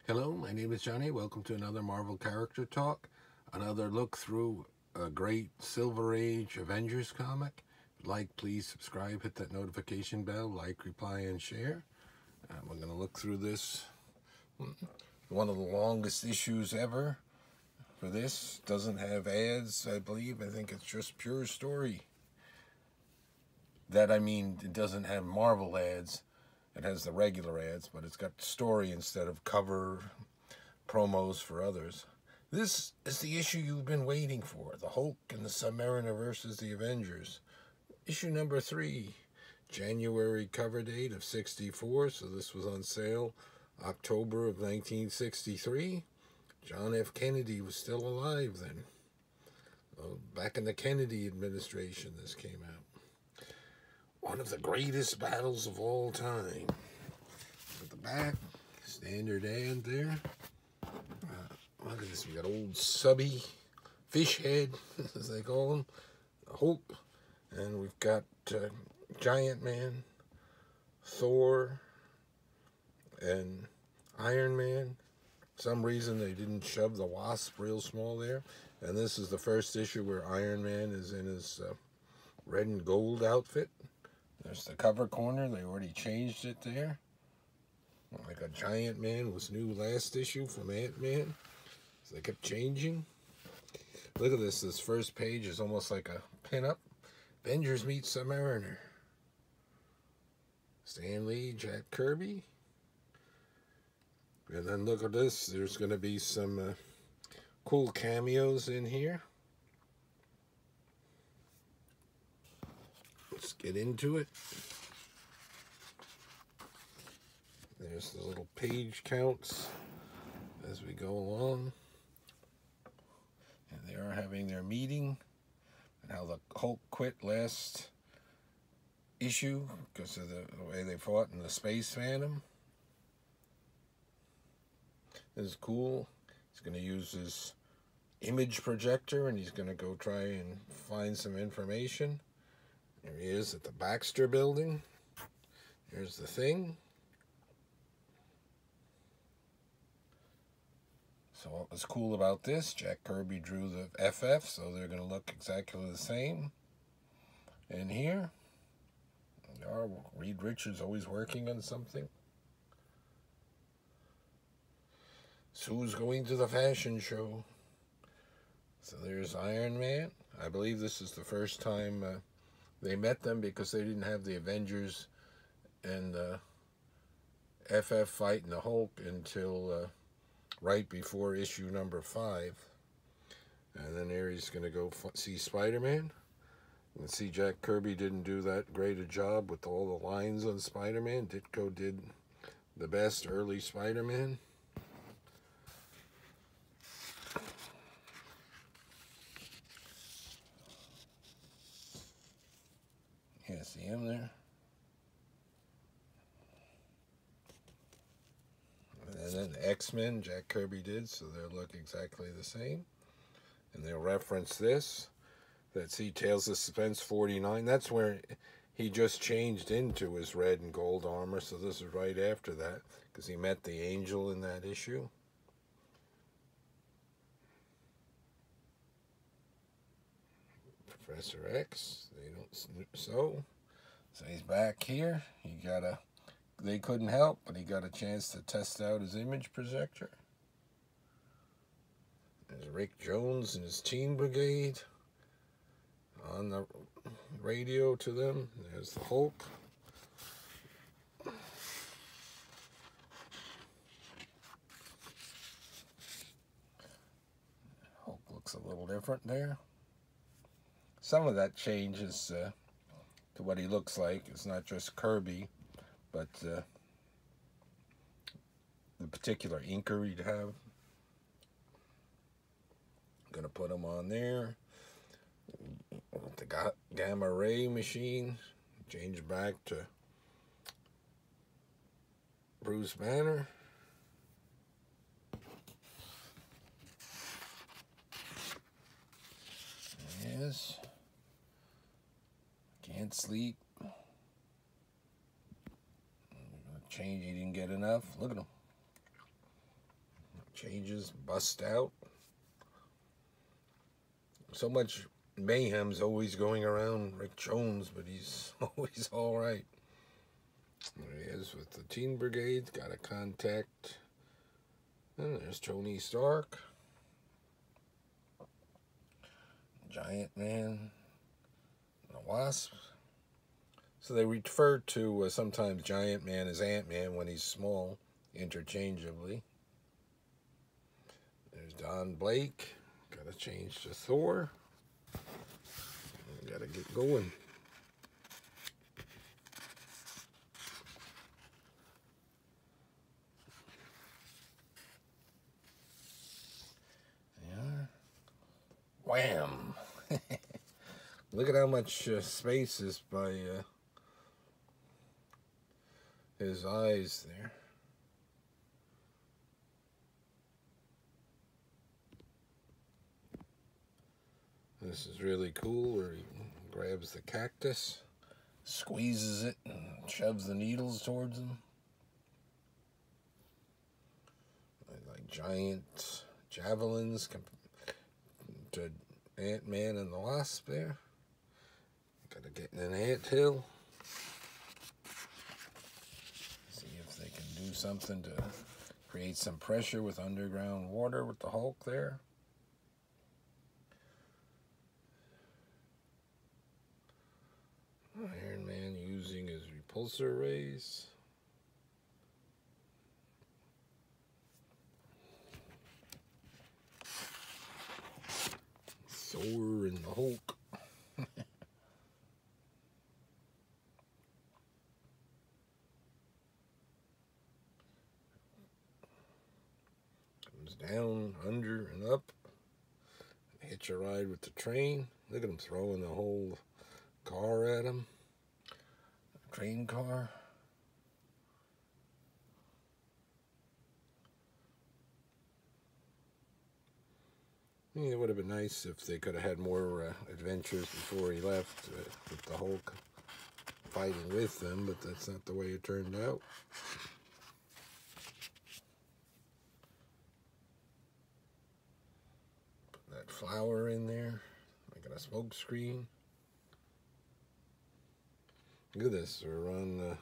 Hello, my name is Johnny. Welcome to another Marvel Character Talk. Another look through a great Silver Age Avengers comic. If you'd like, please subscribe, hit that notification bell, like, reply, and share. We're going to look through this. One of the longest issues ever for this. Doesn't have ads, I believe. I think it's just pure story. It doesn't have Marvel ads. It has the regular ads, but it's got story instead of cover promos for others. This is the issue you've been waiting for. The Hulk and the Sub-Mariner versus the Avengers. Issue number 3. January cover date of 64, so this was on sale October of 1963. John F. Kennedy was still alive then. Back in the Kennedy administration, this came out. One of the greatest battles of all time. At the back, standard ad there. Look at this. We got old Subby, Fish Head, as they call him, Hulk, and we've got Giant Man, Thor, and Iron Man. For some reason they didn't shove the Wasp real small there. And this is the first issue where Iron Man is in his red and gold outfit. There's the cover corner. They already changed it there. Like a Giant Man was new last issue from Ant-Man. So they kept changing. Look at this. This first page is almost like a pin-up. Avengers meet Sub-Mariner. Stan Lee, Jack Kirby. And then look at this. There's going to be some cool cameos in here. Let's get into it. There's the little page counts as we go along. And they are having their meeting. And how the Hulk quit last issue because of the way they fought in the Space Phantom. This is cool. He's going to use his image projector and he's going to go try and find some information. There he is at the Baxter building. Here's the thing. So what was cool about this, Jack Kirby drew the FF, so they're going to look exactly the same. And here, Reed Richards always working on something. So who's going to the fashion show? So there's Iron Man. I believe this is the first time they met them because they didn't have the Avengers and FF fighting the Hulk until right before issue number 5. And then there he's going to go see Spider-Man. You can see Jack Kirby didn't do that great a job with all the lines on Spider-Man. Ditko did the best early Spider-Man. Yeah, see him there? And then X-Men, Jack Kirby did, so they'll look exactly the same. And they'll reference this. That's Tales of Suspense 49. That's where he just changed into his red and gold armor, so this is right after that, because he met the Angel in that issue. Professor X, they don't so he's back here. They couldn't help, but he got a chance to test out his image projector. There's Rick Jones and his Teen Brigade on the radio to them. There's the Hulk. Hulk looks a little different there. Some of that changes to what he looks like. It's not just Kirby, but the particular inker he'd have. I'm going to put him on there. The gamma ray machine. Change back to Bruce Banner. Yes. Can't sleep. Change, he didn't get enough. Look at him. changes, bust out. So much mayhem's always going around Rick Jones, but he's always all right. There he is with the Teen Brigade. Got a contact. And there's Tony Stark. Giant Man. The Wasp. So they refer to sometimes Giant Man as Ant-Man when he's small, interchangeably. There's Don Blake. Got to change to Thor. Got to get going. Yeah. Wham! Look at how much space is by his eyes there. This is really cool where he grabs the cactus, squeezes it, and shoves the needles towards him. Like giant javelins to Ant-Man and the Wasp there. Gotta get in an anthill. See if they can do something to create some pressure with underground water with the Hulk there. Iron Man using his repulsor rays. Thor and the Hulk. Comes down, under, and up. Hitch a ride with the train. Look at him throwing the whole car at him. Train car. Yeah, it would have been nice if they could have had more adventures before he left with the Hulk fighting with them, but that's not the way it turned out. Put that flower in there, making a smoke screen. Look at this, we're on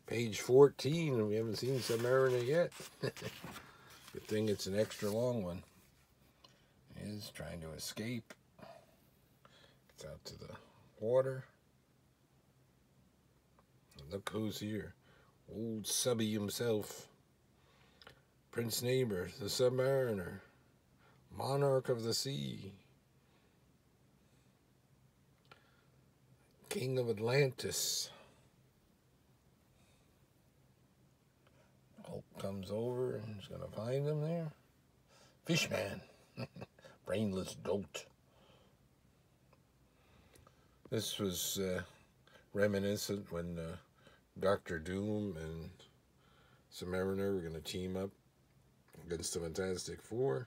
page 14 and we haven't seen Sub-Mariner yet. Good thing it's an extra long one. He is trying to escape. Gets out to the water. And look who's here. Old Subby himself. Prince Namor, the Sub-Mariner. Monarch of the Sea. King of Atlantis. Hulk comes over and he's going to find him there. Fishman. Brainless dolt. This was reminiscent when Dr. Doom and Sub-Mariner were going to team up against the Fantastic Four.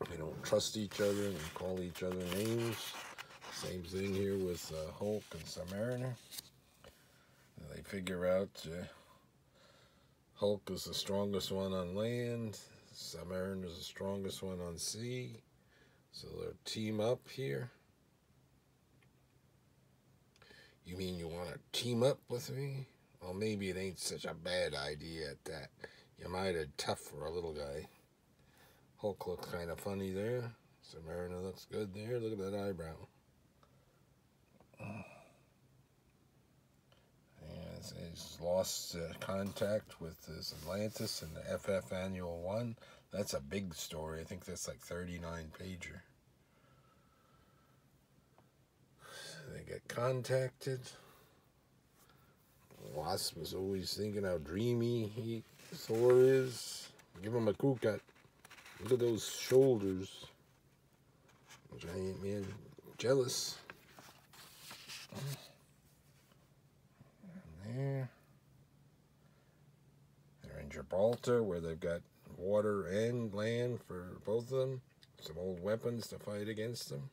They don't trust each other and call each other names. Same thing here with Hulk and Sub-Mariner. They figure out Hulk is the strongest one on land. Sub-Mariner is the strongest one on sea. So they'll team up here. You mean you want to team up with me? Well, maybe it ain't such a bad idea at that. You might have tough for a little guy. Hulk looks kind of funny there. Sub-Mariner looks good there. Look at that eyebrow. He's lost contact with his Atlantis in the FF Annual 1. That's a big story. I think that's like 39-pager. They get contacted. Wasp was always thinking how dreamy Thor is. Give him a crew cut. Look at those shoulders. Giant Man jealous. There. They're in Gibraltar where they've got water and land for both of them. Some old weapons to fight against them.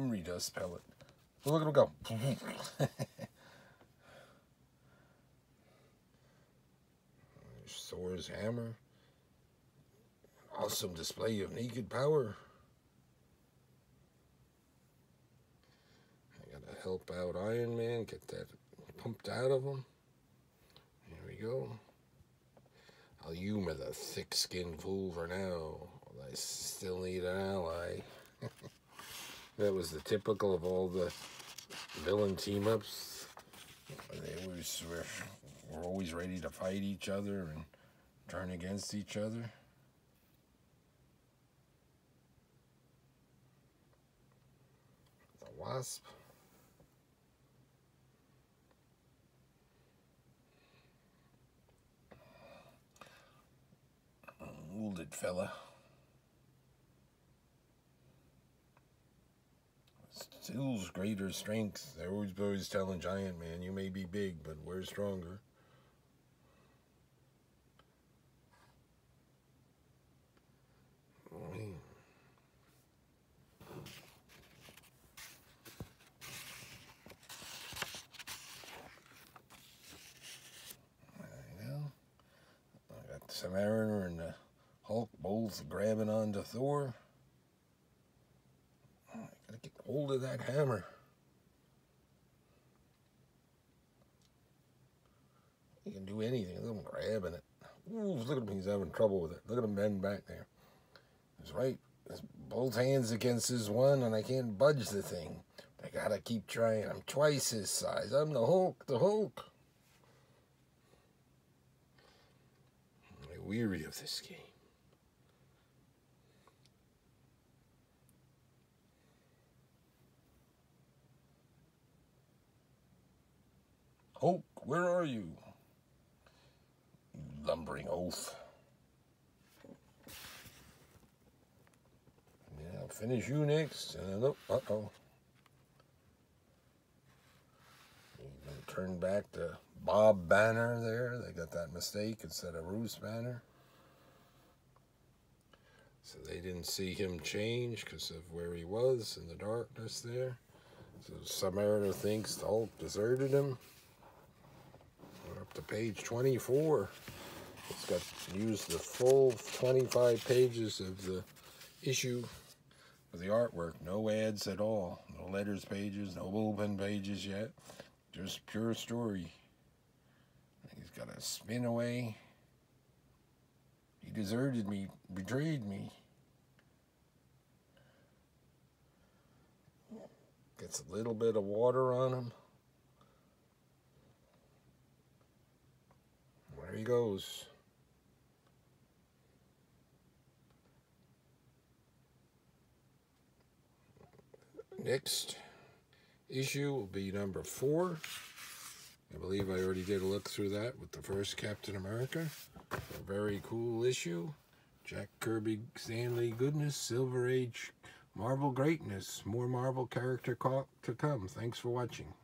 memory dust pellet. Look at him go. There's Thor's hammer. Awesome display of naked power. I gotta help out Iron Man, get that pumped out of him. Here we go. I'll humor the thick-skinned fool for now. I still need an ally. That was the typical of all the villain team-ups. They were always ready to fight each other and turn against each other. The Wasp. Wounded fella. Still's greater strength. They're always telling Giant Man, you may be big, but we're stronger. Oh, man. I know. I got the Sub-Mariner and the Hulk both grabbing onto Thor. Oh, I gotta get hold of that hammer. He can do anything. Look at him grabbing it. Ooh, look at him. He's having trouble with it. Look at him bend back there. He's right. There's both hands against his one, and I can't budge the thing. I gotta keep trying. I'm twice his size. I'm the Hulk. The Hulk. I'm weary of this game. Hulk, where are you? You lumbering oaf. Yeah, I'll finish you next. And then, uh-oh. Turn back to Bob Banner there. They got that mistake instead of Bruce Banner. So they didn't see him change because of where he was in the darkness there. So Sub-Mariner thinks the Hulk deserted him. We're up to page 24. It's got used the full 25 pages of the issue for the artwork. No ads at all. No letters pages, no bullpen pages yet. Just pure story. He's got a spin away. He deserted me, betrayed me. Gets a little bit of water on him. There he goes. Next issue will be number 4. I believe I already did a look through that with the first Captain America. A very cool issue. Jack Kirby, Stanley goodness, Silver Age Marvel greatness. More Marvel character to come. Thanks for watching.